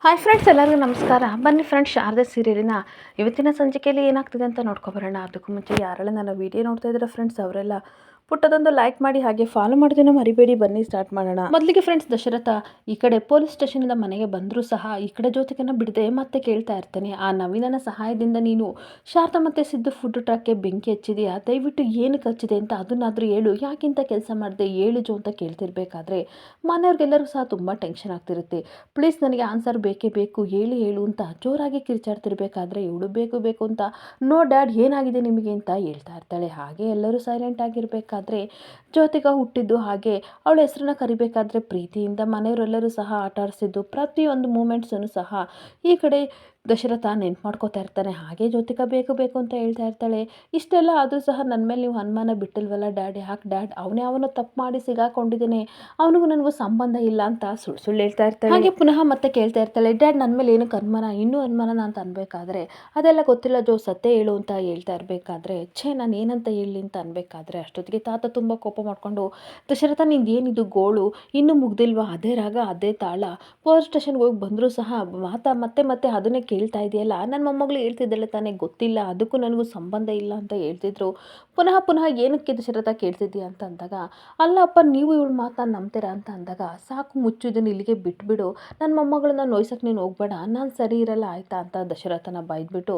Hi friends, ಎಲ್ಲರಿಗೂ ನಮಸ್ಕಾರ. ಬನ್ನಿ ಫ್ರೆಂಡ್ಸ್, ಶಾರದೆ ಸೀರಿಯಲಿನ ಇವತ್ತಿನ ಸಂಚಿಕೆಯಲ್ಲಿ ಏನಾಗ್ತಿದೆ ಅಂತ ನೋಡ್ಕೊಬರೋಣ. ಅದಕ್ಕೂ ಮುಂಚೆ ಯಾರೆಲ್ಲ ನನ್ನ ವಿಡಿಯೋ ನೋಡ್ತಾ ಇದ್ದಾರೆ ಫ್ರೆಂಡ್ಸ್, ಅವರೆಲ್ಲ ಪುಟ್ಟದೊಂದು ಲೈಕ್ ಮಾಡಿ ಹಾಗೆ ಫಾಲೋ ಮಾಡೋದನ್ನು ಮರಿಬೇಡಿ. ಬನ್ನಿ ಸ್ಟಾರ್ಟ್ ಮಾಡೋಣ. ಮೊದಲಿಗೆ ಫ್ರೆಂಡ್ಸ್, ದಶರಥ ಈ ಕಡೆ ಪೊಲೀಸ್ ಸ್ಟೇಷನಿಂದ ಮನೆಗೆ ಬಂದರೂ ಸಹ ಈ ಕಡೆ ಜ್ಯೋತಿಕನ ಬಿಡದೆ ಮತ್ತೆ ಕೇಳ್ತಾ ಇರ್ತಾನೆ, ಆ ನವೀನನ ಸಹಾಯದಿಂದ ನೀನು ಶಾರದಾ ಮತ್ತೆ ಸಿದ್ದು ಫುಡ್ ಟ್ರಕ್ಗೆ ಬೆಂಕಿ ಹಚ್ಚಿದೆಯಾ? ದಯವಿಟ್ಟು ಏನಕ್ಕೆ ಹಚ್ಚಿದೆ ಅಂತ ಅದನ್ನಾದರೂ ಹೇಳು, ಯಾಕಿಂತ ಕೆಲಸ ಮಾಡಿದೆ ಹೇಳು ಜೋ ಅಂತ ಕೇಳ್ತಿರ್ಬೇಕಾದ್ರೆ ಮನೆಯವ್ರಿಗೆಲ್ಲರೂ ಸಹ ತುಂಬ ಟೆನ್ಷನ್ ಆಗ್ತಿರುತ್ತೆ. ಪ್ಲೀಸ್ ನನಗೆ ಆನ್ಸರ್ ಬೇಕೇ ಬೇಕು, ಹೇಳು ಅಂತ ಜೋರಾಗಿ ಕಿರ್ಚಾಡ್ತಿರ್ಬೇಕಾದ್ರೆ ಇವಳು ಬೇಕು ಬೇಕು ಅಂತ ನೋ ಡ್ಯಾಡ್ ಏನಾಗಿದೆ ನಿಮಗೆ ಅಂತ ಹೇಳ್ತಾ ಇರ್ತಾಳೆ. ಹಾಗೆ ಎಲ್ಲರೂ ಸೈಲೆಂಟ್ ಆಗಿರ್ಬೇಕಾದ್ರೆ ಜ್ಯೋತಿಕ ಹುಟ್ಟಿದ್ದು ಹಾಗೆ ಅವಳ ಹೆಸರನ್ನ ಕರಿಬೇಕಾದ್ರೆ ಪ್ರೀತಿಯಿಂದ ಮನೆಯವರೆಲ್ಲರೂ ಸಹ ಆಟ ಆಡಿಸಿದ್ದು ಪ್ರತಿಯೊಂದು ಮೂಮೆಂಟ್ಸನ್ನು ಸಹ ಈ ಕಡೆ ದಶರಥ ನೆನ್ಪು ಮಾಡ್ಕೋತಾ ಇರ್ತಾನೆ. ಹಾಗೆ ಜ್ಯೋತಿಕ ಬೇಕು ಬೇಕು ಅಂತ ಹೇಳ್ತಾ ಇರ್ತಾಳೆ. ಇಷ್ಟೆಲ್ಲ ಆದರೂ ಸಹ ನನ್ನ ಮೇಲೆ ನೀವು ಅನುಮಾನ ಬಿಟ್ಟಿಲ್ವಲ್ಲ ಡ್ಯಾಡ್? ಯಾಕೆ ಡ್ಯಾಡ್? ಅವನು ತಪ್ಪು ಮಾಡಿ ಸಿಗಾಕೊಂಡಿದ್ದೇನೆ, ಅವನಿಗೂ ನನಗೂ ಸಂಬಂಧ ಇಲ್ಲ ಅಂತ ಸುಳ್ಳು ಹೇಳ್ತಾ ಇರ್ತಾಳೆ. ಹಾಗೆ ಪುನಃ ಮತ್ತೆ ಕೇಳ್ತಾ ಇರ್ತಾಳೆ, ಡ್ಯಾಡ್ ನನ್ನ ಮೇಲೆ ಏನಕ್ಕೆ ಅನುಮಾನ, ಇನ್ನೂ ಅನುಮಾನ ಅಂತ ಅನ್ಬೇಕಾದ್ರೆ ಅದೆಲ್ಲ ಗೊತ್ತಿಲ್ಲ ಜೋ, ಸತ್ಯ ಹೇಳು ಅಂತ ಹೇಳ್ತಾ ಇರಬೇಕಾದ್ರೆ ನಾನು ಏನಂತ ಹೇಳಿ ಅಂತ ಅನ್ಬೇಕಾದ್ರೆ ಅಷ್ಟೊತ್ತಿಗೆ ತಾತ ತುಂಬ ಕೋಪ ಮಾಡ್ಕೊಂಡು, ದಶರಥ ನಿಂದು ಏನಿದು ಗೋಳು ಇನ್ನೂ ಮುಗ್ದಿಲ್ವಾ? ಅದೇ ರಾಗ ಅದೇ ತಾಳ, ಪೊಲೀಸ್ ಸ್ಟೇಷನ್ಗೆ ಹೋಗಿ ಬಂದರೂ ಸಹ ಮತ್ತೆ ಅದನ್ನೇ ಕೇಳ್ತಾ ಇದೆಯಲ್ಲ. ನನ್ನ ಮೊಮ್ಮಗಳು ಹೇಳ್ತಿದ್ದಾಳೆ ತಾನೇ ಗೊತ್ತಿಲ್ಲ, ಅದಕ್ಕೂ ನನಗೂ ಸಂಬಂಧ ಇಲ್ಲ ಅಂತ ಹೇಳ್ತಿದ್ರು. ಪುನಃ ಏನಕ್ಕೆ ದಶರಥ ಕೇಳ್ತಿದ್ದೀಯ ಅಂತ ಅಂದಾಗ, ಅಲ್ಲಪ್ಪ ನೀವು ಇವಳು ಮಾತನ್ನು ನಂಬ್ತೀರಾ ಅಂತ ಅಂದಾಗ, ಸಾಕು ಮುಚ್ಚು, ಇದನ್ನು ಇಲ್ಲಿಗೆ ಬಿಟ್ಬಿಡು, ನನ್ನ ಮೊಮ್ಮಗಳನ್ನ ನೋಯ್ಸಕ್ಕೆ ನೀನು ಹೋಗ್ಬೇಡ, ನಾನು ಸರಿ ಇರಲ್ಲ ಆಯ್ತಾ ಅಂತ ದಶರಥನ ಬೈದ್ಬಿಟ್ಟು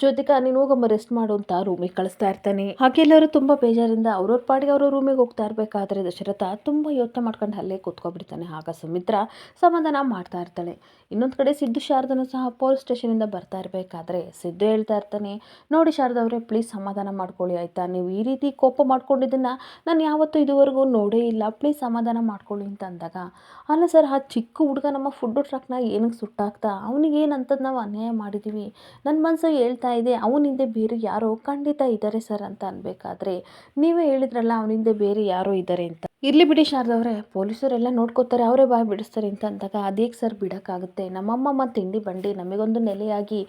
ಜ್ಯೋತಿಕಾ ನೀನು ಹೋಗಮ್ಮ ರೆಸ್ಟ್ ಮಾಡು ಅಂತ ರೂಮಿಗೆ ಕಳಿಸ್ತಾ ಇರ್ತಾನೆ. ಹಾಗೆ ಎಲ್ಲರೂ ತುಂಬ ಬೇಜಾರಿಂದ ಅವ್ರವ್ರ ಪಾಡಿಗೆ ಅವರು ರೂಮಿಗೆ ಹೋಗ್ತಾ ಇರಬೇಕಾದ್ರೆ ದಶರಥ ತುಂಬ ಯೋಚನೆ ಮಾಡ್ಕೊಂಡು ಅಲ್ಲೇ ಕೂತ್ಕೊಬಿಡ್ತಾನೆ. ಆಗ ಸುಮಿತ್ರ ಸಮಾಧಾನ ಮಾಡ್ತಾ ಇರ್ತಾಳೆ. ಇನ್ನೊಂದು ಕಡೆ ಸಿದ್ದು ಶಾರದನು ಸಹ ಪೊಲೀಸ್ ಸ್ಟೇಷನಿಂದ ಬರ್ತಾ ಇರಬೇಕಾದ್ರೆ ಸಿದ್ದು ಹೇಳ್ತಾ ಇರ್ತಾನೆ, ನೋಡಿ ಶಾರದಾ ಅವರೇ ಪ್ಲೀಸ್ ಸಮಾಧಾನ ಮಾಡ್ಕೊಳ್ಳಿ ಆಯಿತಾ, ನೀವು ಈ ರೀತಿ ಕೋಪ ಮಾಡ್ಕೊಂಡಿದ್ದನ್ನು ನಾನು ಯಾವತ್ತೂ ಇದುವರೆಗೂ ನೋಡೇ ಇಲ್ಲ, ಪ್ಲೀಸ್ ಸಮಾಧಾನ ಮಾಡ್ಕೊಳ್ಳಿ ಅಂತ ಅಂದಾಗ, ಅಲ್ಲ ಸರ್ ಆ ಚಿಕ್ಕ ಹುಡುಗ ನಮ್ಮ ಫುಡ್ ಟ್ರಕ್ನ ಏನಕ್ಕೆ ಸುಟ್ಟಾಕ್ತಾ, ಅವನಿಗೆ ಏನಂತದ್ದು ನಾವು ಅನ್ಯಾಯ ಮಾಡಿದ್ದೀವಿ, ನನ್ನ ಮನಸ್ಸು ಹೇಳ್ತಾ ಇದೆ ಅವನಿಂದೆ ಬೇರೆ ಯಾರೋ ಖಂಡಿತ ಇದ್ದಾರೆ ಸರ್ ಅಂತ ಅನ್ಬೇಕಾದ್ರೆ ನೀವೇ ಹೇಳಿದ್ರಲ್ಲ ಅವನಿಂದೆ ಬೇರೆ ಯಾರೋ ಇದ್ದಾರೆ ಅಂತ. ಇರ್ಲಿ ಬಿಡಿ ಶಾರದವ್ರೆ, ಪೊಲೀಸರೆಲ್ಲ ನೋಡ್ಕೋತಾರೆ, ಅವರೇ ಬಾಯ್ ಬಿಡಿಸ್ತಾರೆ ಅಂತ ಅಂದಾಗ, ಅದೇಗೆ ಸರ್ ಬಿಡೋಕ್ಕಾಗುತ್ತೆ, ನಮ್ಮಮ್ಮ ತಿಂಡಿ ಬಂಡಿ ನಮಗೊಂದು ನೆಲೆಯಾಗಿ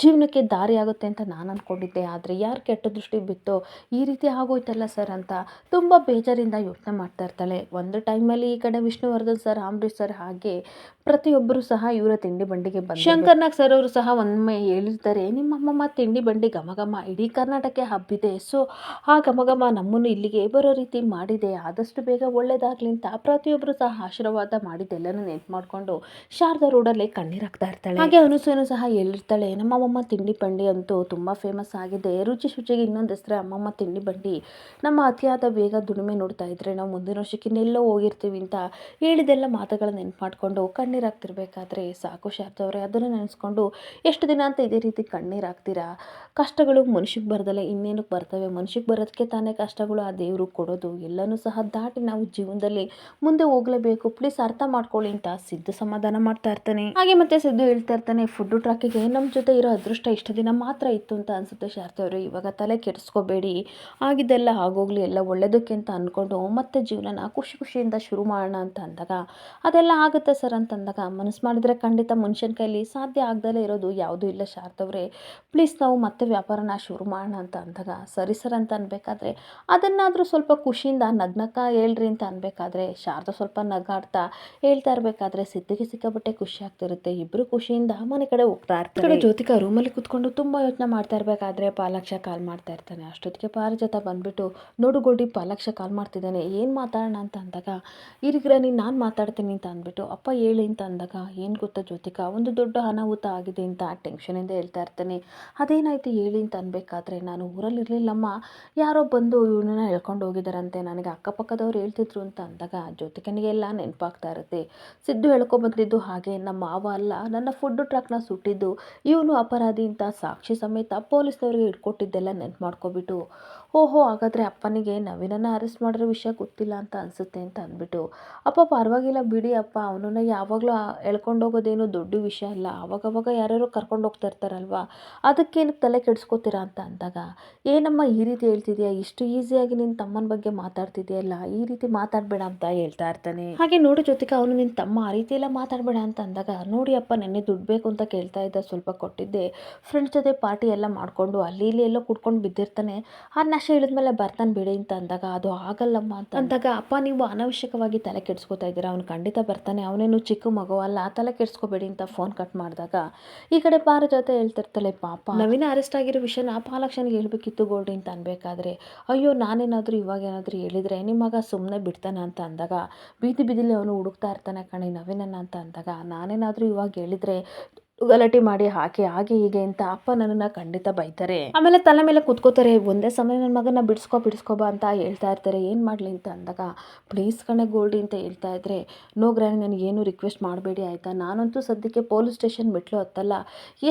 ಜೀವನಕ್ಕೆ ದಾರಿ ಆಗುತ್ತೆ ಅಂತ ನಾನು ಅಂದ್ಕೊಂಡಿದ್ದೆ, ಆದರೆ ಯಾರು ಕೆಟ್ಟ ದೃಷ್ಟಿ ಬಿತ್ತೋ ಈ ರೀತಿ ಆಗೋಯ್ತಲ್ಲ ಸರ್ ಅಂತ ತುಂಬ ಬೇಜಾರಿಂದ ಯೋಚನೆ ಮಾಡ್ತಾ ಇರ್ತಾಳೆ. ಒಂದು ಟೈಮಲ್ಲಿ ಈ ಕಡೆ ವಿಷ್ಣುವರ್ಧನ್ ಸರ್, ಅಂಬರೀಶ್ ಸರ್ ಹಾಗೆ ಪ್ರತಿಯೊಬ್ಬರು ಸಹ ಇವರ ತಿಂಡಿ ಬಂಡಿಗೆ ಬಂದು ಶಂಕರ್ನಾಗ್ ಸರ್ ಅವರು ಸಹ ಒಮ್ಮೆ ಹೇಳಿರ್ತಾರೆ, ನಿಮ್ಮಮ್ಮ ತಿಂಡಿ ಬಂಡಿ ಘಮ ಇಡೀ ಕರ್ನಾಟಕ ಹಬ್ಬಿದೆ, ಸೊ ಆ ಘಮ ನಮ್ಮನ್ನು ಇಲ್ಲಿಗೆ ಬರೋ ರೀತಿ ಮಾಡಿದೆ, ಆದಷ್ಟು ಬೇಗ ಒಳ್ಳೇದಾಗ್ಲಿ ಅಂತ ಪ್ರತಿಯೊಬ್ಬರು ಸಹ ಆಶೀರ್ವಾದ ಮಾಡಿದ್ದೆಲ್ಲನೂ ನೆನ್ಪು ಮಾಡಿಕೊಂಡು ಶಾರದಾ ರೋಡಲ್ಲೇ ಕಣ್ಣೀರಾಗ್ತಾ ಇರ್ತಾಳೆ. ಹಾಗೆ ಅನುಸೂಯನು ಸಹ ಹೇಳಿರ್ತಾಳೆ, ನಮ್ಮಮ್ಮ ತಿಂಡಿ ಬಂಡಿ ಅಂತೂ ತುಂಬ ಫೇಮಸ್ ಆಗಿದೆ, ರುಚಿ ಶುಚಿಗೆ ಇನ್ನೊಂದು ಹೆಸರೇ ಅಮ್ಮಮ್ಮ ತಿಂಡಿ ಬಂಡಿ, ನಮ್ಮ ಅತಿಯಾದ ಬೇಗ ದುಡಿಮೆ ನೋಡ್ತಾ ಇದ್ರೆ ನಾವು ಮುಂದಿನ ವರ್ಷಕ್ಕೆ ಇನ್ನೆಲ್ಲೋ ಹೋಗಿರ್ತೀವಿ ಅಂತ ಹೇಳಿದೆಲ್ಲ ಮಾತುಗಳನ್ನ ನೆನ್ಪು ಮಾಡಿಕೊಂಡು ಕಣ್ಣೀರಾಗ್ತಿರ್ಬೇಕಾದ್ರೆ, ಸಾಕು ಶಾರದವ್ರೆ ಅದನ್ನು ನೆನೆಸ್ಕೊಂಡು ಎಷ್ಟು ದಿನ ಅಂತ ಇದೇ ರೀತಿ ಕಣ್ಣೀರಾಗ್ತೀರಾ, ಕಷ್ಟಗಳು ಮನುಷ್ಯಕ್ಕೆ ಬರದಲ್ಲ ಇನ್ನೇನಕ್ಕೆ ಬರ್ತವೆ, ಮನುಷ್ಯಕ್ಕೆ ಬರೋದಕ್ಕೆ ತಾನೇ ಕಷ್ಟಗಳು ಆ ದೇವರು ಕೊಡೋದು, ಎಲ್ಲನೂ ಸಹ ದಾಟಿ ನಾವು ಜೀವನದಲ್ಲಿ ಮುಂದೆ ಹೋಗಲೇಬೇಕು, ಪ್ಲೀಸ್ ಅರ್ಥ ಮಾಡ್ಕೊಳ್ಳಿ ಅಂತ ಸಿದ್ದು ಸಮಾಧಾನ ಮಾಡ್ತಾ ಇರ್ತಾನೆ. ಹಾಗೆ ಮತ್ತೆ ಸಿದ್ದು ಹೇಳ್ತಾ ಇರ್ತಾನೆ, ಫುಡ್ ಟ್ರಕ್ಕಿಗೆ ನಮ್ಮ ಜೊತೆ ಇರೋ ಅದೃಷ್ಟ ಇಷ್ಟು ದಿನ ಮಾತ್ರ ಇತ್ತು ಅಂತ ಅನ್ಸುತ್ತೆ ಶಾರದವ್ರೆ, ಇವಾಗ ತಲೆ ಕೆಡಿಸ್ಕೋಬೇಡಿ, ಆಗಿದ್ದೆಲ್ಲ ಆಗೋಗ್ಲಿ, ಎಲ್ಲ ಒಳ್ಳೇದಕ್ಕೆ ಅಂತ ಅಂದ್ಕೊಂಡು ಮತ್ತೆ ಜೀವನನ ಖುಷಿಯಿಂದ ಶುರು ಮಾಡೋಣ ಅಂತ ಅಂದಾಗ, ಅದೆಲ್ಲ ಆಗುತ್ತೆ ಸರ್ ಅಂತ ಅಂದಾಗ, ಮನಸ್ಸು ಮಾಡಿದ್ರೆ ಖಂಡಿತ ಮನುಷ್ಯನ ಕೈಲಿ ಸಾಧ್ಯ ಆಗ್ದಲೇ ಇರೋದು ಯಾವುದೂ ಇಲ್ಲ ಶಾರದವ್ರೆ, ಪ್ಲೀಸ್ ನಾವು ಮತ್ತೆ ವ್ಯಾಪಾರನ ಶುರು ಮಾಡೋಣ ಅಂತ ಅಂದಾಗ, ಸರಿ ಸರ್ ಅಂತ ಅನ್ಬೇಕಾದ್ರೆ ಅದನ್ನಾದರೂ ಸ್ವಲ್ಪ ಖುಷಿಯಿಂದ ನಗ್ನಕ್ಕ ಹೇಳ್ರಿ ಅಂತ ಅನ್ಬೇಕಾದ್ರೆ ಶಾರದಾ ಸ್ವಲ್ಪ ನಗಾಡ್ತಾ ಹೇಳ್ತಾ ಇರಬೇಕಾದ್ರೆ ಸಿದ್ಧಿಗೆ ಸಿಕ್ಕಾಪಟ್ಟೆ ಖುಷಿ ಆಗ್ತಿರುತ್ತೆ. ಇಬ್ಬರು ಖುಷಿಯಿಂದ ಮನೆ ಕಡೆ ಹೋಗ್ತಾ ಇರ್ತಾರೆ. ಜ್ಯೋತಿಕಾ ರೂಮಲ್ಲಿ ಕುತ್ಕೊಂಡು ತುಂಬ ಯೋಚನೆ ಮಾಡ್ತಾ ಇರಬೇಕಾದ್ರೆ ಪಾಲಾಕ್ಷ ಕಾಲ್ ಮಾಡ್ತಾ ಇರ್ತಾನೆ. ಅಷ್ಟೊತ್ತಿಗೆ ಪಾರಿಜಾತ ಬಂದ್ಬಿಟ್ಟು, ನೋಡು ಗೋಲ್ಡಿ ಪಾಲಾಕ್ಷ ಕಾಲ್ ಮಾಡ್ತಿದ್ದಾನೆ, ಏನು ಮಾತಾಡೋಣ ಅಂತ ಅಂದಾಗ, ಇರಿಗ್ರಾನಿ ನಾನು ಮಾತಾಡ್ತೀನಿ ಅಂತ ಅಂದ್ಬಿಟ್ಟು, ಅಪ್ಪ ಹೇಳಿ ಅಂತ ಅಂದಾಗ, ಏನು ಗೊತ್ತಾ ಜ್ಯೋತಿಕಾ, ಒಂದು ದೊಡ್ಡ ಅನಾಹುತ ಆಗಿದೆ ಅಂತ ಟೆನ್ಷನಿಂದ ಹೇಳ್ತಾ ಇರ್ತಾನೆ. ಅದೇನಾಯ್ತು ಹೇಳಿ ಅಂತ ಅನ್ಬೇಕಾದ್ರೆ, ನಾನು ಊರಲ್ಲಿ ಇರಲಿಲ್ಲಮ್ಮ, ಯಾರೋ ಬಂದು ಇವನನ್ನ ಎಳ್ಕೊಂಡು ಹೋಗಿದ್ದಾರಂತೆ, ನನಗೆ ಅಕ್ಕಪಕ್ಕದವ್ರು ಹೇಳ್ತಿದ್ರು ಅಂತ ಅಂದಾಗ ಜ್ಯೋತಿಕನಿಗೆ ಎಲ್ಲ ನೆನಪಾಗ್ತಾ ಇರುತ್ತೆ. ಸಿದ್ದು ಹೇಳ್ಕೊಬಂದಿದ್ದು ಹಾಗೆ ನಮ್ಮ ಮಾವ ಅಲ್ಲ, ನನ್ನ ಫುಡ್ ಟ್ರಕ್ನ ಸುಟ್ಟಿದ್ದು ಇವನು ಅಪರಾಧಿ ಅಂತ ಸಾಕ್ಷಿ ಸಮೇತ ಪೊಲೀಸ್ನವ್ರಿಗೆ ಇಟ್ಕೊಟ್ಟಿದ್ದೆಲ್ಲ ನೆನ್ಪು ಮಾಡ್ಕೊಬಿಟ್ಟು, ಓಹೋ ಹಾಗಾದರೆ ಅಪ್ಪನಿಗೆ ನವೀನನ್ನ ಅರೆಸ್ಟ್ ಮಾಡಿರೋ ವಿಷಯ ಗೊತ್ತಿಲ್ಲ ಅಂತ ಅನಿಸುತ್ತೆ ಅಂತ ಅಂದ್ಬಿಟ್ಟು, ಅಪ್ಪ ಪರವಾಗಿಲ್ಲ ಬಿಡಿ ಅಪ್ಪ, ಅವನನ್ನ ಯಾವಾಗಲೂ ಎಳ್ಕೊಂಡೋಗೋದೇನು ದೊಡ್ಡ ವಿಷಯ ಅಲ್ಲ, ಅವಾಗವಾಗ ಯಾರ್ಯಾರೋ ಕರ್ಕೊಂಡು ಹೋಗ್ತಾ ಇರ್ತಾರಲ್ವ, ಅದಕ್ಕೇನಕ್ಕೆ ತಲೆ ಕೆಡಿಸ್ಕೋತೀರಾ ಅಂತ ಅಂದಾಗ, ಏನಮ್ಮ ಈ ರೀತಿ ಹೇಳ್ತಿದ್ಯಾ, ಇಷ್ಟು ಈಸಿಯಾಗಿ ನಿನ್ನ ತಮ್ಮನ ಬಗ್ಗೆ ಮಾತಾಡ್ತಿದ್ಯಲ್ಲ, ಈ ರೀತಿ ಮಾತಾಡಬೇಡ ಅಂತ ಹೇಳ್ತಾ ಇರ್ತಾನೆ. ಹಾಗೆ ನೋಡು ಜ್ಯೋತಿಕಾ, ಅವನು ನಿನ್ನ ತಮ್ಮ ಆ ರೀತಿ ಎಲ್ಲ ಮಾತಾಡಬೇಡ ಅಂತ ಅಂದಾಗ, ನೋಡಿ ಅಪ್ಪ ನೆನ್ನೆ ದುಡ್ಡು ಬೇಕು ಅಂತ ಕೇಳ್ತಾ ಇದ್ದ, ಸ್ವಲ್ಪ ಕೊಟ್ಟಿದ್ದೆ, ಫ್ರೆಂಡ್ಸ್ ಜೊತೆ ಪಾರ್ಟಿ ಎಲ್ಲ ಮಾಡಿಕೊಂಡು ಅಲ್ಲಿ ಇಲ್ಲಿ ಎಲ್ಲೋ ಕುಡ್ಕೊಂಡು ಬಿದ್ದಿರ್ತಾನೆ, ಅದನ್ನ ಆಕಾಶ ಇಳಿದ್ಮೇಲೆ ಬರ್ತಾನೆ ಬಿಡಿ ಅಂತ ಅಂದಾಗ ಅದು ಆಗಲ್ಲಮ್ಮ ಅಂತ ಅಂದಾಗ ಅಪ್ಪ ನೀವು ಅನಾವಶ್ಯಕವಾಗಿ ತಲೆ ಕೆಡಿಸ್ಕೊತಾ ಇದ್ದೀರಾ, ಅವ್ನು ಖಂಡಿತ ಬರ್ತಾನೆ, ಅವನೇನು ಚಿಕ್ಕ ಮಗು ಅಲ್ಲ, ತಲೆ ಕೆಡಿಸ್ಕೋಬೇಡಿ ಅಂತ ಫೋನ್ ಕಟ್ ಮಾಡಿದಾಗ ಈ ಕಡೆ ಪಾರಿಜಾತ ಹೇಳ್ತಿರ್ತಾಳೆ ಪಾಪ ನವೀನ ಅರೆಸ್ಟ್ ಆಗಿರೋ ವಿಷಯನ ಪಾಲಾಕ್ಷನಿಗೆ ಹೇಳ್ಬೇಕಿತ್ತು ಗೋಲ್ಡಿ ಅಂತ ಅನ್ಬೇಕಾದ್ರೆ ಅಯ್ಯೋ ನಾನೇನಾದರೂ ಇವಾಗ ಏನಾದರೂ ಹೇಳಿದರೆ ನಿಮ್ಮ ಮಗ ಸುಮ್ಮನೆ ಬಿಡ್ತಾನೆ ಅಂತ ಅಂದಾಗ ಬೀದಿ ಬೀದಿಲಿ ಅವನು ಹುಡುಕ್ತಾ ಇರ್ತಾನೆ ಕಣಿ ನವೀನನ್ನ ಅಂತ ಅಂದಾಗ ನಾನೇನಾದರೂ ಇವಾಗ ಹೇಳಿದರೆ ಗಲಾಟೆ ಮಾಡಿ ಹಾಗೆ ಹೀಗೆ ಅಂತ ಅಪ್ಪ ನನ್ನನ್ನು ಖಂಡಿತ ಬೈತಾರೆ. ಆಮೇಲೆ ತಲೆ ಮೇಲೆ ಕುತ್ಕೋತಾರೆ. ಒಂದೇ ಸಮಯ ನನ್ನ ಮಗನ ಬಿಡಿಸ್ಕೋ ಅಂತ ಹೇಳ್ತಾ ಇರ್ತಾರೆ. ಏನು ಮಾಡಲಿ ಅಂತ ಅಂದಾಗ ಪ್ಲೀಸ್ ಕಣೆ ಗೋಲ್ಡಿ ಅಂತ ಹೇಳ್ತಾ ಇದ್ರೆ ನೋ ಗ್ರ್ಯಾಂಡ್ ನನಗೇನು ರಿಕ್ವೆಸ್ಟ್ ಮಾಡಬೇಡಿ ಆಯಿತಾ, ನಾನಂತೂ ಸದ್ಯಕ್ಕೆ ಪೊಲೀಸ್ ಸ್ಟೇಷನ್ ಮೆಟ್ಲು ಹತ್ತಲ್ಲ,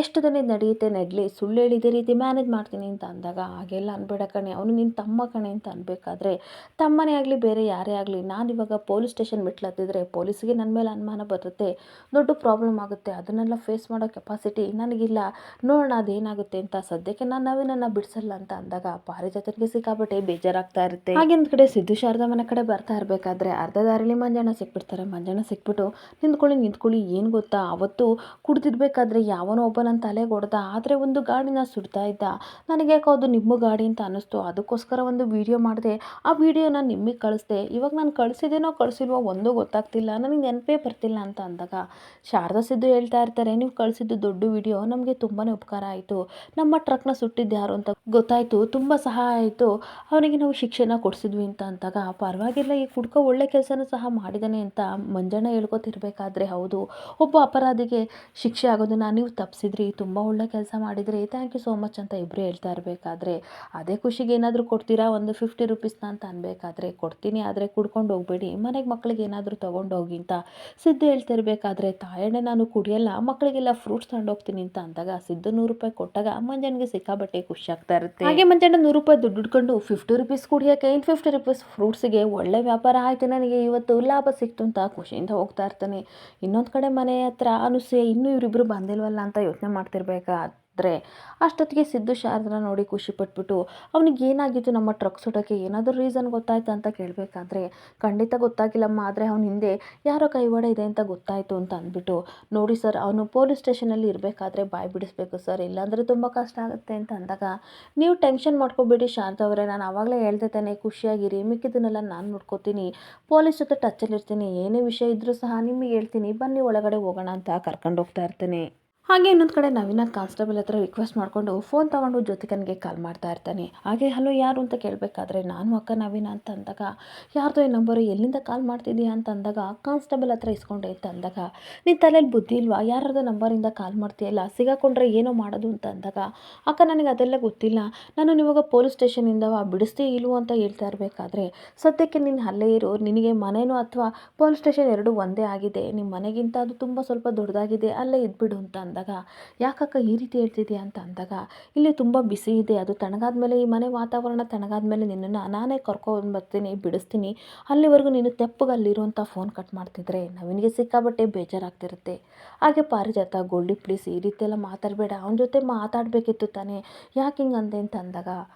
ಎಷ್ಟು ದಿನ ನಡೆಯುತ್ತೆ ನಡಲಿ, ಸುಳ್ಳು ಹೇಳಿದ ರೀತಿ ಮ್ಯಾನೇಜ್ ಮಾಡ್ತೀನಿ ಅಂತ ಅಂದಾಗ ಹಾಗೆಲ್ಲ ಅನ್ಬೇಡ ಕಣೆ, ಅವನು ನಿನ್ನ ತಮ್ಮ ಕಣೆ ಅಂತ ಅನ್ಬೇಕಾದ್ರೆ ತಮ್ಮನೇ ಆಗಲಿ ಬೇರೆ ಯಾರೇ ಆಗಲಿ ನಾನಿವಾಗ ಪೊಲೀಸ್ ಸ್ಟೇಷನ್ ಮೆಟ್ಲು ಹತ್ತಿದ್ರೆ ಪೊಲೀಸಿಗೆ ನನ್ನ ಮೇಲೆ ಅನುಮಾನ ಬರುತ್ತೆ, ದೊಡ್ಡ ಪ್ರಾಬ್ಲಮ್ ಆಗುತ್ತೆ, ಅದನ್ನೆಲ್ಲ ಫೇಸ್ ಮಾಡೋ ಕೆಪಾಸಿಟಿ ನನಗಿಲ್ಲ, ನೋಡೋಣ ಅದೇನಾಗುತ್ತೆ ಅಂತ, ಸದ್ಯಕ್ಕೆ ನಾನು ನವೀನನ್ನ ಬಿಡಿಸಲ್ಲ ಅಂತ ಅಂದಾಗ ಪಾರಿಜಾತನಿಗೆ ಸಿಕ್ಕಾಪಟ್ಟೆ ಬೇಜಾರಾಗ್ತಾ ಇರುತ್ತೆ. ಹಾಗೆ ಒಂದು ಕಡೆ ಸಿದ್ದು ಶಾರದಾ ಮನೆ ಕಡೆ ಬರ್ತಾ ಇರಬೇಕಾದ್ರೆ ಅರ್ಧ ದಾರಿಲಿ ಮಂಜಣ್ಣ ಸಿಕ್ಬಿಡ್ತಾರೆ. ಮಂಜಣ್ಣ ಸಿಕ್ಬಿಟ್ಟು ನಿಂತ್ಕೊಳ್ಳಿ ಏನು ಗೊತ್ತಾ, ಅವತ್ತು ಕುಡ್ದಿರ್ಬೇಕಾದ್ರೆ ಯಾವನೋ ಒಬ್ಬ ನನ್ನ ತಲೆಗೆ ಹೊಡೆದ, ಆದರೆ ಒಂದು ಗಾಡಿನ ಸುಡ್ತಾ ಇದ್ದ, ನನಗೆ ಯಾಕೋ ಅದು ನಿಮ್ಮ ಗಾಡಿ ಅಂತ ಅನ್ನಿಸ್ತು, ಅದಕ್ಕೋಸ್ಕರ ಒಂದು ವಿಡಿಯೋ ಮಾಡಿದೆ, ಆ ವಿಡಿಯೋನ ನಿಮಗೆ ಕಳಿಸ್ದೆ, ಇವಾಗ ನಾನು ಕಳಿಸಿದೇನೋ ಕಳಿಸಿಲ್ವೋ ಒಂದೂ ಗೊತ್ತಾಗ್ತಿಲ್ಲ, ನನಗೆ ನೆನಪೇ ಬರ್ತಿಲ್ಲ ಅಂತ ಅಂದಾಗ ಶಾರದಾ ಸಿದ್ದು ಹೇಳ್ತಾ ಇರ್ತಾರೆ ನೀವು ಕಳಿಸಿದ್ದು ದೊಡ್ಡ ವಿಡಿಯೋ ನಮಗೆ ತುಂಬಾ ಉಪಕಾರ ಆಯಿತು, ನಮ್ಮ ಟ್ರಕ್ನ ಸುಟ್ಟಿದ್ದು ಯಾರು ಅಂತ ಗೊತ್ತಾಯಿತು, ತುಂಬ ಸಹಾಯ ಆಯಿತು, ಅವನಿಗೆ ನಾವು ಶಿಕ್ಷೆನ ಕೊಡಿಸಿದ್ವಿ ಅಂತ ಅಂದಾಗ ಪರವಾಗಿಲ್ಲ ಈ ಕುಡ್ಕ ಒಳ್ಳೆ ಕೆಲಸನೂ ಸಹ ಮಾಡಿದ್ದಾನೆ ಅಂತ ಮಂಜಣ್ಣ ಹೇಳ್ಕೊತಿರ್ಬೇಕಾದ್ರೆ ಹೌದು ಒಬ್ಬ ಅಪರಾಧಿಗೆ ಶಿಕ್ಷೆ ಆಗೋದನ್ನು ನೀವು ತಪ್ಪಿಸಿದ್ರಿ, ತುಂಬ ಒಳ್ಳೆ ಕೆಲಸ ಮಾಡಿದ್ರಿ, ಥ್ಯಾಂಕ್ ಯು ಸೋ ಮಚ್ ಅಂತ ಇಬ್ಬರು ಹೇಳ್ತಾ ಇರಬೇಕಾದ್ರೆ ಅದೇ ಖುಷಿಗೆ ಏನಾದರೂ ಕೊಡ್ತೀರಾ ಒಂದು 50 ರೂಪೀಸ್ನ ಅಂತ ಅನ್ಬೇಕಾದ್ರೆ ಕೊಡ್ತೀನಿ, ಆದರೆ ಕುಡ್ಕೊಂಡು ಹೋಗಬೇಡಿ, ಮನೆಗೆ ಮಕ್ಕಳಿಗೆ ಏನಾದರೂ ತೊಗೊಂಡೋಗಿ ಅಂತ ಸಿದ್ದು ಹೇಳ್ತಿರ್ಬೇಕಾದ್ರೆ ತಾಯಣ್ಣ ನಾನು ಕುಡಿಯಲ್ಲ, ಮಕ್ಕಳಿಗೆಲ್ಲ ಫ್ರೂಟ್ಸ್ ತಗೊಂಡೋಗ್ತೀನಿ ಅಂತ ಅಂದಾಗ ಸಿದ್ದು 100 ರೂಪಾಯಿ ಕೊಟ್ಟಾಗ ಮಂಜಣ್ಣಿಗೆ ಸಿಕ್ಕಾಬಟ್ಟೆ ಖುಷಿ ಆಗ್ತಾ ಇರುತ್ತೆ. ಹಾಗೆ ಮಂಜಣ್ಣ 100 ರೂಪಾಯಿ ದುಡ್ಡು ಇಟ್ಕೊಂಡು 50 ರೂಪೀಸ್ ಕುಡಿಯೋಕೆ 50 ರೂಪೀಸ್ ಫ್ರೂಟ್ಸ್ಗೆ ಒಳ್ಳೆ ವ್ಯಾಪಾರ ಆಯ್ತು, ನನಗೆ ಇವತ್ತು ಲಾಭ ಸಿಕ್ತು ಅಂತ ಖುಷಿಯಿಂದ ಹೋಗ್ತಾ ಇರ್ತಾನೆ. ಇನ್ನೊಂದು ಕಡೆ ಮನೆ ಹತ್ರ ಅನುಸೂಯ ಇನ್ನೂ ಇವರಿಬ್ಬರು ಬಂದಿಲ್ವಲ್ಲ ಅಂತ ಯೋಚನೆ ಮಾಡ್ತಿರ್ಬೇಕಾದ್ರೆ ಅಷ್ಟೊತ್ತಿಗೆ ಸಿದ್ದು ಶಾರದನ ನೋಡಿ ಖುಷಿ ಪಟ್ಬಿಟ್ಟು ಅವನಿಗೆ ಏನಾಗಿತ್ತು ನಮ್ಮ ಟ್ರಕ್ ಸುಡೋಕ್ಕೆ ಏನಾದರೂ ರೀಸನ್ ಗೊತ್ತಾಯ್ತು ಅಂತ ಕೇಳಬೇಕಾದ್ರೆ ಖಂಡಿತ ಗೊತ್ತಾಗಿಲ್ಲಮ್ಮ, ಆದರೆ ಅವನ ಹಿಂದೆ ಯಾರೋ ಕೈವಾಡ ಇದೆ ಅಂತ ಗೊತ್ತಾಯಿತು ಅಂತ ಅಂದ್ಬಿಟ್ಟು ನೋಡಿ ಸರ್ ಅವನು ಪೊಲೀಸ್ ಸ್ಟೇಷನಲ್ಲಿ ಇರಬೇಕಾದ್ರೆ ಬಾಯಿ ಬಿಡಿಸ್ಬೇಕು ಸರ್, ಇಲ್ಲಾಂದರೆ ತುಂಬ ಕಷ್ಟ ಆಗುತ್ತೆ ಅಂತ ಅಂದಾಗ ನೀವು ಟೆನ್ಷನ್ ಮಾಡ್ಕೋಬೇಡಿ ಶಾರದಾ ಅವರೇ, ನಾನು ಆವಾಗಲೇ ಹೇಳ್ದೆ ತಾನೆ ಖುಷಿಯಾಗಿರಿ, ಮಿಕ್ಕಿದ್ದನ್ನೆಲ್ಲ ನಾನು ನೋಡ್ಕೋತೀನಿ, ಪೊಲೀಸ್ ಜೊತೆ ಟಚ್ಚಲ್ಲಿರ್ತೀನಿ, ಏನೇ ವಿಷಯ ಇದ್ದರೂ ಸಹ ನಿಮಗೆ ಹೇಳ್ತೀನಿ, ಬನ್ನಿ ಒಳಗಡೆ ಹೋಗೋಣ ಅಂತ ಕರ್ಕೊಂಡು ಹೋಗ್ತಾ ಇರ್ತೀನಿ. ಹಾಗೆ ಇನ್ನೊಂದು ಕಡೆ ನವೀನ ಕಾನ್ಸ್ಟೇಬಲ್ ಹತ್ರ ರಿಕ್ವೆಸ್ಟ್ ಮಾಡಿಕೊಂಡು ಫೋನ್ ತೊಗೊಂಡು ಜ್ಯೋತಿಕನಿಗೆ ಕಾಲ್ ಮಾಡ್ತಾ ಇರ್ತಾನೆ. ಹಾಗೆ ಹಲೋ ಯಾರು ಅಂತ ಕೇಳಬೇಕಾದ್ರೆ ನಾನು ಅಕ್ಕ ನವೀನ ಅಂತ ಅಂದಾಗ ಯಾರ್ದೋ ಈ ನಂಬರು ಎಲ್ಲಿಂದ ಕಾಲ್ ಮಾಡ್ತಿದ್ದೀಯಾ ಅಂತ ಅಂದಾಗ ಕಾನ್ಸ್ಟೇಬಲ್ ಹತ್ರ ಇಸ್ಕೊಂಡೆ ಅಂತ ಅಂದಾಗ ನಿನ್ನ ತಲೆಯಲ್ಲಿ ಬುದ್ಧಿ ಇಲ್ವಾ, ಯಾರ್ದೋ ನಂಬರಿಂದ ಕಾಲ್ ಮಾಡ್ತೀಯಲ್ಲ, ಸಿಗಾಕೊಂಡ್ರೆ ಏನೋ ಮಾಡೋದು ಅಂತ ಅಂದಾಗ ಅಕ್ಕ ನನಗೆ ಅದೆಲ್ಲ ಗೊತ್ತಿಲ್ಲ, ನಾನು ಇವಾಗ ಪೊಲೀಸ್ ಸ್ಟೇಷನಿಂದ ಬಿಡಿಸ್ತೀ ಇಲ್ವೋ ಅಂತ ಹೇಳ್ತಾ ಇರಬೇಕಾದ್ರೆ ಸದ್ಯಕ್ಕೆ ನೀನು ಅಲ್ಲೇ ಇರು, ನಿನಗೆ ಮನೇನೋ ಅಥವಾ ಪೊಲೀಸ್ ಸ್ಟೇಷನ್ ಎರಡೂ ಒಂದೇ ಆಗಿದೆ, ನಿಮ್ಮ ಮನೆಗಿಂತ ಅದು ತುಂಬ ಸ್ವಲ್ಪ ದೊಡ್ಡದಾಗಿದೆ, ಅಲ್ಲೇ ಇದ್ಬಿಡು ಅಂತ ಅಂದಾಗ ಯಾಕಕ್ಕ ಈ ರೀತಿ ಹೇಳ್ತಿದ್ಯಾ ಅಂತ ಅಂದಾಗ ಇಲ್ಲಿ ತುಂಬ ಬಿಸಿ ಇದೆ, ಅದು ತಣ್ಣಗಾದ್ಮೇಲೆ ಈ ಮನೆ ವಾತಾವರಣ ತಣ್ಣಗಾದ್ಮೇಲೆ ನಿನ್ನನ್ನು ನಾನೇ ಕರ್ಕೊಂಡು ಬರ್ತೀನಿ ಬಿಡಿಸ್ತೀನಿ, ಅಲ್ಲಿವರೆಗೂ ನೀನು ತೆಪ್ಪಗೆ ಅಲ್ಲಿರೋ ಅಂತ ಫೋನ್ ಕಟ್ ಮಾಡ್ತಿದ್ರೆ ನವೀನಿಗೆ ಸಿಕ್ಕಾಬಟ್ಟೆ ಬೇಜಾರಾಗ್ತಿರುತ್ತೆ. ಹಾಗೆ ಪಾರಿಜಾತ ಗೋಲ್ಡಿ ಪ್ಲೀಸ್ ಈ ರೀತಿ ಎಲ್ಲ ಮಾತಾಡಬೇಡ, ಅವನ ಜೊತೆ ಮಾತಾಡಬೇಕಿತ್ತು ತಾನೇ, ಯಾಕೆ ಹಿಂಗೆ ಅಂದೆ ಅಂತ ಅಂದಾಗ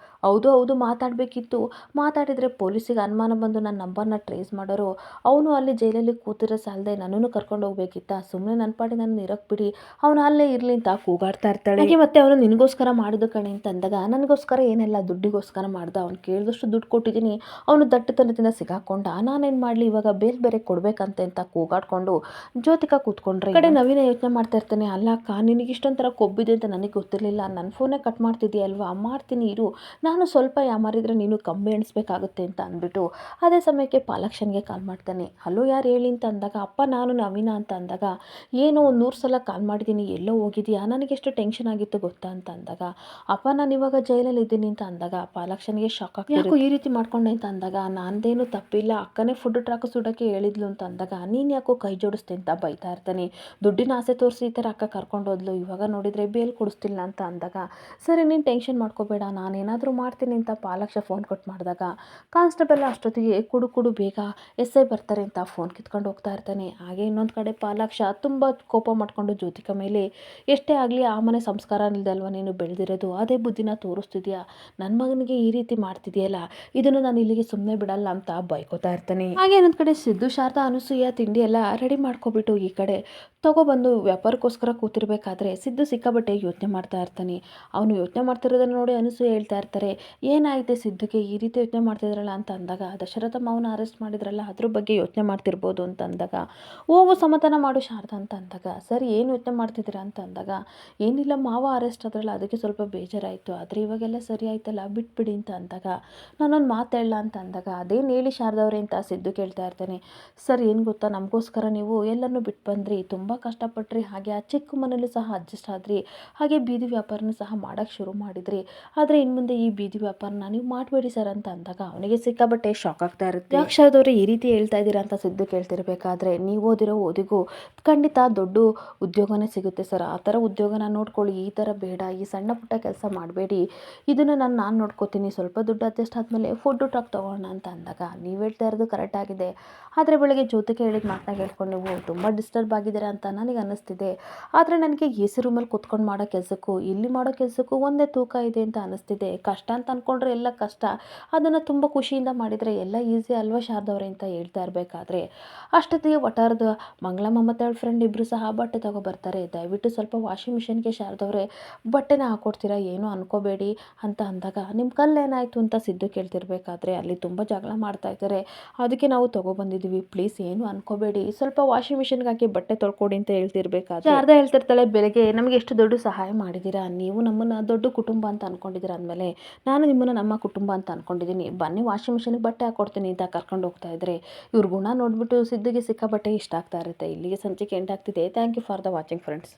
ಹೌದು ಮಾತಾಡಬೇಕಿತ್ತು, ಮಾತಾಡಿದರೆ ಪೊಲೀಸಿಗೆ ಅನುಮಾನ ಬಂದು ನನ್ನ ನಂಬರ್ನ ಟ್ರೇಸ್ ಮಾಡೋರು, ಅವನು ಅಲ್ಲಿ ಜೈಲಲ್ಲಿ ಕೂತಿರೋ ಸಾಲದೆ ನನ್ನನ್ನು ಕರ್ಕೊಂಡು ಹೋಗ್ಬೇಕಿತ್ತ, ಸುಮ್ಮನೆ ನನ್ನ ಪಾಡಿ ನನ್ನ ಇರೋಕ್ಕೆ ಬಿಡಿ, ಅವನು ಅಲ್ಲೇ ಇರಲಿ ಅಂತ ಕೂಗಾಡ್ತಾ ಇರ್ತಾಳೆ. ಹಾಗೆ ಮತ್ತೆ ಅವನು ನಿನಗೋಸ್ಕರ ಮಾಡಿದ್ದು ಕಣೆ ಅಂತ ಅಂದಾಗ ನನಗೋಸ್ಕರ ಏನೆಲ್ಲ ದುಡ್ಡಿಗೋಸ್ಕರ ಮಾಡ್ದ, ಅವ್ನು ಕೇಳಿದಷ್ಟು ದುಡ್ಡು ಕೊಟ್ಟಿದ್ದೀನಿ, ಅವನು ದಟ್ಟತನದಿಂದ ಸಿಗಾಕೊಂಡ, ನಾನೇನು ಮಾಡಲಿ ಇವಾಗ ಬೇರೆ ಕೊಡಬೇಕಂತೆ ಅಂತ ಕೂಗಾಡ್ಕೊಂಡು ಜ್ಯೋತಿಕಾ ಕೂತ್ಕೊಂಡ್ರೆ ಕಡೆ ನವೀನ ಯೋಚನೆ ಮಾಡ್ತಾ ಇರ್ತಾನೆ. ಅಲ್ಲ ಅಕ್ಕ ನಿನಗಿಷ್ಟೊಂಥರ ಕೊಬ್ಬಿದೆ ಅಂತ ನನಗೆ ಗೊತ್ತಿರಲಿಲ್ಲ, ನನ್ನ ಫೋನೇ ಕಟ್ ಮಾಡ್ತಿದ್ದೀಯಲ್ವಾ, ಮಾಡ್ತೀನಿ ಇರು, ನಾನು ಸ್ವಲ್ಪ ಯಾಮಾರಿದ್ರೆ ನೀನು ಕಮ್ಮಿ ಎಣಿಸ್ಬೇಕಾಗುತ್ತೆ ಅಂತ ಅಂದ್ಬಿಟ್ಟು ಅದೇ ಸಮಯಕ್ಕೆ ಪಾಲಾಕ್ಷನ್ಗೆ ಕಾಲ್ ಮಾಡ್ತಾನೆ. ಹಲೋ ಯಾರು ಹೇಳಿ ಅಂತ ಅಂದಾಗ ಅಪ್ಪ ನಾನು ನವೀನ ಅಂತ ಅಂದಾಗ ಏನೋ ಒಂದು 100 ಸಲ ಕಾಲ್ ಮಾಡಿದ್ದೀನಿ, ಎಲ್ಲೋ ಹೋಗಿದ್ಯಾ, ನನಗೆಷ್ಟು ಟೆನ್ಷನ್ ಆಗಿತ್ತು ಗೊತ್ತಾ ಅಂತ ಅಂದಾಗ ಅಪ್ಪ ನಾನು ಇವಾಗ ಜೈಲಲ್ಲಿ ಇದ್ದೀನಿ ಅಂತ ಅಂದಾಗ ಪಾಲಾಕ್ಷನ್ಗೆ ಶಾಕ್ ಆಗ್ತದೆ, ಯಾಕೋ ಈ ರೀತಿ ಮಾಡ್ಕೊಂಡೆ ಅಂತ ಅಂದಾಗ ನಂದೇನು ತಪ್ಪಿಲ್ಲ, ಅಕ್ಕನೇ ಫುಡ್ ಟ್ರಾಕ್ ಸುಡೋಕ್ಕೆ ಹೇಳಿದ್ಲು ಅಂತ ಅಂದಾಗ ನೀನು ಯಾಕೋ ಕೈ ಜೋಡಿಸ್ತೆ ಅಂತ ಬೈತಾ ಇರ್ತಾನೆ. ದುಡ್ಡಿನ ಆಸೆ ತೋರಿಸಿ ಈ ಥರ ಅಕ್ಕ ಕರ್ಕೊಂಡು ಹೋದ್ಲು, ಇವಾಗ ನೋಡಿದರೆ ಬೇಲ್ ಕೊಡಿಸ್ತಿಲ್ಲ ಅಂತ ಅಂದಾಗ ಸರಿ ನೀನು ಟೆನ್ಷನ್ ಮಾಡ್ಕೋಬೇಡ, ನಾನೇನಾದರೂ ಮಾಡ್ತೀನಿ ಅಂತ ಪಾಲಾಕ್ಷ ಫೋನ್ ಕಟ್ ಮಾಡಿದಾಗ ಕಾನ್ಸ್ಟೇಬಲ್ ಅಷ್ಟೊತ್ತಿಗೆ ಕುಡು ಬೇಗ SI ಬರ್ತಾರೆ ಅಂತ ಫೋನ್ ಕಿತ್ಕೊಂಡು ಹೋಗ್ತಾ ಇರ್ತಾನೆ. ಹಾಗೆ ಇನ್ನೊಂದು ಕಡೆ ಪಾಲಾಕ್ಷ ತುಂಬ ಕೋಪ ಮಾಡ್ಕೊಂಡು ಜ್ಯೋತಿಕಾ ಮೇಲೆ ಎಷ್ಟೇ ಆಗಲಿ ಆ ಮನೆ ಸಂಸ್ಕಾರ ಇಲ್ದಲ್ವ ನೀನು ಬೆಳೆದಿರೋದು, ಅದೇ ಬುದ್ಧಿನ ತೋರಿಸ್ತಿದ್ಯಾ, ನನ್ನ ಮಗನಿಗೆ ಈ ರೀತಿ ಮಾಡ್ತಿದ್ಯಲ್ಲ, ಇದನ್ನು ನಾನು ಇಲ್ಲಿಗೆ ಸುಮ್ಮನೆ ಬಿಡಲ್ಲ ಅಂತ ಬೈಕೋತಾ ಇರ್ತಾನೆ. ಹಾಗೆ ಇನ್ನೊಂದು ಕಡೆ ಸಿದ್ದು ಶಾರದಾ ಅನುಸೂಯ ತಿಂಡಿ ಎಲ್ಲ ರೆಡಿ ಮಾಡ್ಕೊಬಿಟ್ಟು ಈ ಕಡೆ ತಗೊಬಂದು ವ್ಯಾಪಾರಕ್ಕೋಸ್ಕರ ಕೂತಿರ್ಬೇಕಾದ್ರೆ ಸಿದ್ದು ಸಿಕ್ಕಾಬಟ್ಟೆ ಯೋಚನೆ ಮಾಡ್ತಾ ಇರ್ತಾನೆ. ಅವನು ಯೋಚನೆ ಮಾಡ್ತಿರೋದನ್ನು ನೋಡಿ ಅನಸೂಯ ಹೇಳ್ತಾ ಇರ್ತಾರೆ, ಏನಾಯಿತೆ ಸಿದ್ದುಗೆ ಈ ರೀತಿ ಯೋಚನೆ ಮಾಡ್ತಿದ್ರಲ್ಲ ಅಂತ ಅಂದಾಗ, ದಶರಥ ಮಾವನ ಅರೆಸ್ಟ್ ಮಾಡಿದ್ರಲ್ಲ ಅದ್ರ ಬಗ್ಗೆ ಯೋಚನೆ ಮಾಡ್ತಿರ್ಬೋದು ಅಂತ ಅಂದಾಗ, ಹೋಗು ಸಮಾಧಾನ ಮಾಡು ಶಾರದಾ ಅಂತ ಅಂದಾಗ, ಸರಿ ಏನು ಯೋಚನೆ ಮಾಡ್ತಿದ್ದೀರಾ ಅಂತ ಅಂದಾಗ, ಏನಿಲ್ಲ ಮಾವ ಅರೆಸ್ಟ್ ಆದ್ರಲ್ಲ ಅದಕ್ಕೆ ಸ್ವಲ್ಪ ಬೇಜಾರಾಯಿತು, ಆದರೆ ಇವಾಗೆಲ್ಲ ಸರಿ ಆಯ್ತಲ್ಲ ಬಿಟ್ಬಿಡಿ ಅಂತ ಅಂದಾಗ, ನಾನೊಂದು ಮಾತು ಹೇಳಲ್ಲ ಅಂತ ಅಂದಾಗ, ಅದೇನು ಹೇಳಿ ಶಾರದವ್ರೆ ಅಂತ ಸಿದ್ದು ಕೇಳ್ತಾ ಇರ್ತಾನೆ. ಸರ್ ಏನು ಗೊತ್ತಾ, ನಮಗೋಸ್ಕರ ನೀವು ಎಲ್ಲರನ್ನೂ ಬಿಟ್ಟು ಬಂದ್ರಿ, ತುಂಬ ಕಷ್ಟಪಟ್ರಿ, ಹಾಗೆ ಆ ಚಿಕ್ಕ ಮನೇಲೂ ಸಹ ಅಡ್ಜಸ್ಟ್ ಆದ್ರಿ, ಹಾಗೆ ಬೀದಿ ವ್ಯಾಪಾರನೂ ಸಹ ಮಾಡೋಕ್ಕೆ ಶುರು ಮಾಡಿದ್ರಿ, ಆದರೆ ಇನ್ನು ಮುಂದೆ ಈ ಬೀದಿ ವ್ಯಾಪಾರನ ನೀವು ಮಾಡಬೇಡಿ ಸರ್ ಅಂತ ಅಂದಾಗ ಅವನಿಗೆ ಸಿಕ್ಕಾಬಟ್ಟೆ ಶಾಕ್ ಆಗ್ತಾ ಇರುತ್ತೆ. ಅಕ್ಷರದವ್ರೆ ಈ ರೀತಿ ಹೇಳ್ತಾ ಇದ್ದೀರಾ ಅಂತ ಸಿದ್ದು ಕೇಳ್ತಿರ್ಬೇಕಾದ್ರೆ, ನೀವು ಓದಿರೋ ಓದಿಗೂ ಖಂಡಿತ ದೊಡ್ಡ ಉದ್ಯೋಗನೇ ಸಿಗುತ್ತೆ ಸರ್, ಆ ಥರ ಉದ್ಯೋಗನ ನೋಡ್ಕೊಳ್ಳಿ, ಈ ಥರ ಬೇಡ, ಈ ಸಣ್ಣ ಪುಟ್ಟ ಕೆಲಸ ಮಾಡಬೇಡಿ, ಇದನ್ನು ನಾನು ನೋಡ್ಕೋತೀನಿ, ಸ್ವಲ್ಪ ದುಡ್ಡು ಅಡ್ಜಸ್ಟ್ ಆದಮೇಲೆ ಫುಡ್ ಟ್ರಕ್ ತೊಗೊಳ್ಳೋಣ ಅಂತ ಅಂದಾಗ, ನೀವು ಹೇಳ್ತಾ ಇರೋದು ಕರೆಕ್ಟ್ ಆಗಿದೆ, ಆದರೆ ಬೆಳಗ್ಗೆ ಜ್ಯೋತಿಗೆ ಹೇಳಿದ ಮಾತನ್ನ ಕೇಳ್ಕೊಂಡು ನೀವು ತುಂಬ ಡಿಸ್ಟರ್ಬ್ ಆಗಿದ್ದೀರಾ ಅಂತ ನನಗೆ ಅನ್ನಿಸ್ತಿದೆ, ಆದರೆ ನನಗೆ ಎ ಸಿ ರೂಮಲ್ಲಿ ಕೂತ್ಕೊಂಡು ಮಾಡೋ ಕೆಲಸಕ್ಕೂ ಇಲ್ಲಿ ಮಾಡೋ ಕೆಲಸಕ್ಕೂ ಒಂದೇ ತೂಕ ಇದೆ ಅಂತ ಅನ್ನಿಸ್ತಿದೆ, ಕಷ್ಟ ಅಂತ ಅಂದ್ಕೊಂಡ್ರೆ ಎಲ್ಲ ಕಷ್ಟ, ಅದನ್ನು ತುಂಬ ಖುಷಿಯಿಂದ ಮಾಡಿದರೆ ಎಲ್ಲ ಈಸಿ ಅಲ್ವಾ ಶಾರದವ್ರೆ ಅಂತ ಹೇಳ್ತಾ ಇರಬೇಕಾದ್ರೆ, ಅಷ್ಟೊತ್ತಿಗೆ ವಟಾರದ ಮಂಗಳಮ್ಮ ಮತ್ತು ಅವಳ ಫ್ರೆಂಡ್ ಇಬ್ಬರು ಸಹ ಬಟ್ಟೆ ತಗೊಬರ್ತಾರೆ. ದಯವಿಟ್ಟು ಸ್ವಲ್ಪ ವಾಷಿಂಗ್ ಮಿಷಿನ್ಗೆ ಶಾರದವ್ರೆ ಬಟ್ಟೆನ ಹಾಕ್ಕೊಡ್ತೀರಾ, ಏನೂ ಅನ್ಕೋಬೇಡಿ ಅಂತ ಅಂದಾಗ, ನಿಮ್ಮ ಕಲ್ಲೇನಾಯಿತು ಅಂತ ಸಿದ್ದು ಕೇಳ್ತಿರ್ಬೇಕಾದ್ರೆ, ಅಲ್ಲಿ ತುಂಬ ಜಗಳ ಮಾಡ್ತಾ ಇದ್ದಾರೆ, ಅದಕ್ಕೆ ನಾವು ತೊಗೊಬಂದಿದ್ದೀವಿ, ಪ್ಲೀಸ್ ಏನು ಅನ್ಕೋಬೇಡಿ, ಸ್ವಲ್ಪ ವಾಷಿಂಗ್ ಮಿಷಿನ್ಗೆ ಹಾಕಿ ಬಟ್ಟೆ ತೊಳ್ಕೊಡಿ ಅಂತ ಹೇಳ್ತಿರ್ಬೇಕಾದ್ರೆ, ಶಾರದಾ ಹೇಳ್ತಿರ್ತಾಳೆ, ಬೆಳಗ್ಗೆ ನಮಗೆ ಎಷ್ಟು ದೊಡ್ಡ ಸಹಾಯ ಮಾಡಿದ್ದೀರಾ, ನೀವು ನಮ್ಮನ್ನು ದೊಡ್ಡ ಕುಟುಂಬ ಅಂತ ಅಂದ್ಕೊಂಡಿದ್ದೀರಾ ಅಂದಮೇಲೆ ನಾನು ನಿಮ್ಮನ್ನು ನಮ್ಮ ಕುಟುಂಬ ಅಂತ ಅಂದ್ಕೊಂಡಿದ್ದೀನಿ, ಬನ್ನಿ ವಾಷಿಂಗ್ ಮಿಷಿನ್ಗೆ ಬಟ್ಟೆ ಹಾಕ್ಕೊಡ್ತೀನಿ ಅಂತ ಕರ್ಕೊಂಡು ಹೋಗ್ತಾ ಇದ್ರೆ, ಇವ್ರ ಗುಣ ನೋಡಿಬಿಟ್ಟು ಸಿದ್ದಿಗೆ ಸಿಕ್ಕಾಬಟ್ಟೆ ಇಷ್ಟ ಆಗ್ತಾ ಇರುತ್ತೆ. ಇಲ್ಲಿಗೆ ಸಂಚಿಕೆ ಎಂಡ್ ಆಗ್ತಿದೆ. Thank you for the watching friends.